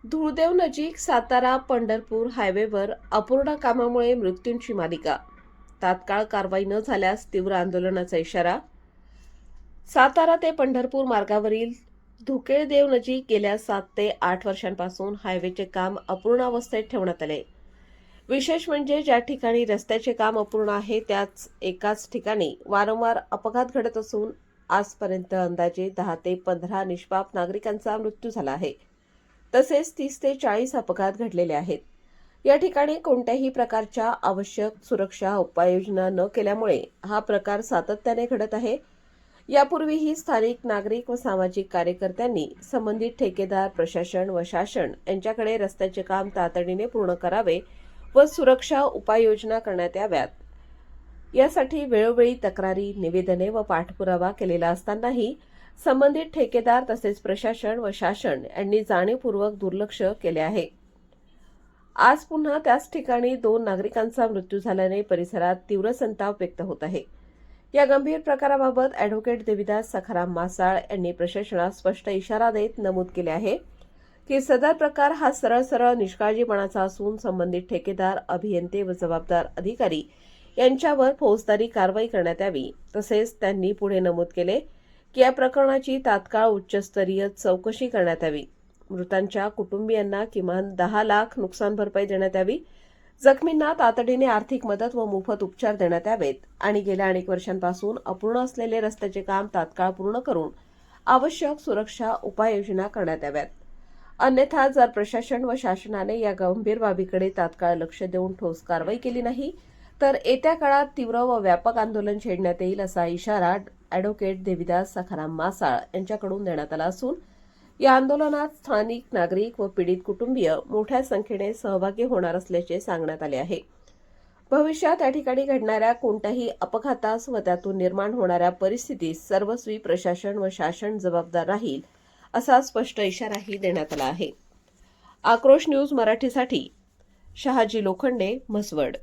धुळदेव नजीक सातारा पंढरपूर हायवेवर अपूर्ण कामामुळे मृत्यूंची मालिका. तात्काळ कारवाई न झाल्यास तीव्र आंदोलनाचा इशारा. सातारा ते पंढरपूर मार्गावरील धुकेळदेव नजीक गेल्या 7 ते 8 वर्षांपासून हायवेचे काम अपूर्ण अवस्थेत ठेवण्यात आले. विशेष म्हणजे ज्या ठिकाणी रस्त्याचे काम अपूर्ण आहे त्याच एकाच ठिकाणी वारंवार अपघात घडत असून आजपर्यंत अंदाजे 10 ते 15 निष्पाप नागरिकांचा मृत्यू झाला आहे. तसेच 30 ते 40 अपघात घडलेले आहेत. या ठिकाणी कोणत्याही प्रकारच्या आवश्यक सुरक्षा उपाययोजना न केल्यामुळे हा प्रकार सातत्याने घडत आहे. यापूर्वीही स्थानिक नागरिक व सामाजिक कार्यकर्त्यांनी संबंधित ठेकेदार, प्रशासन व शासन यांच्याकडे रस्त्याचे काम तातडीने पूर्ण करावे व सुरक्षा उपाययोजना करण्यात याव्यात यासाठी वेळोवेळी तक्रारी, निवेदने व पाठपुरावा केलेला असतानाही संबंधित ठेकेदार तसेच प्रशासन व शासन यांनी जाणीवपूर्वक दुर्लक्ष केले आहे. आज पुन्हा त्याच ठिकाणी 2 नागरिकांचा मृत्यू झाल्याने परिसरात तीव्र संताप व्यक्त होत आहे. या गंभीर प्रकाराबाबत अॅडव्होकेट देविदास सखाराम मासाळ यांनी प्रशासनास स्पष्ट इशारा देत नमूद केले आहे की सदर प्रकार हा सरळ निष्काळजीपणाचा असून संबंधित ठेकेदार, अभियंते व जबाबदार अधिकारी यांच्यावर फौजदारी कारवाई करण्यात यावी. तसेच त्यांनी पुढे नमूद केले की या प्रकरणाची तात्काळ उच्चस्तरीय चौकशी करण्यात यावी. मृतांच्या कुटुंबियांना किमान 10 लाख नुकसान भरपाई देण्यात यावी. जखमींना तातडीने आर्थिक मदत व मोफत उपचार देण्यात यावेत आणि गेल्या अनेक वर्षांपासून अपूर्ण असलेले रस्त्याचे काम तात्काळ पूर्ण करून आवश्यक सुरक्षा उपाययोजना करण्यात याव्यात. अन्यथा जर प्रशासन व शासनाने या गंभीर बाबीकडे तात्काळ लक्ष देऊन ठोस कारवाई केली नाही तर येत्या काळात तीव्र व व्यापक आंदोलन छेडण्यात येईल असा इशारा अॅडव्होकेट देविदास सखाराम मासाळ यांच्याकडून देण्यात आला असून या आंदोलनात स्थानिक नागरिक व पीडित कुटुंबीय मोठ्या संख्येने सहभागी होणार असल्याचे सांगण्यात आले आहे. भविष्यात या ठिकाणी घडणाऱ्या कोणत्याही अपघातास व त्यातून निर्माण होणाऱ्या परिस्थितीस सर्वस्वी प्रशासन व शासन जबाबदार राहील असा स्पष्ट इशाराही देण्यात आला आहे. आक्रोश न्यूज मराठीसाठी शहाजी लोखंडे, म्हसवड.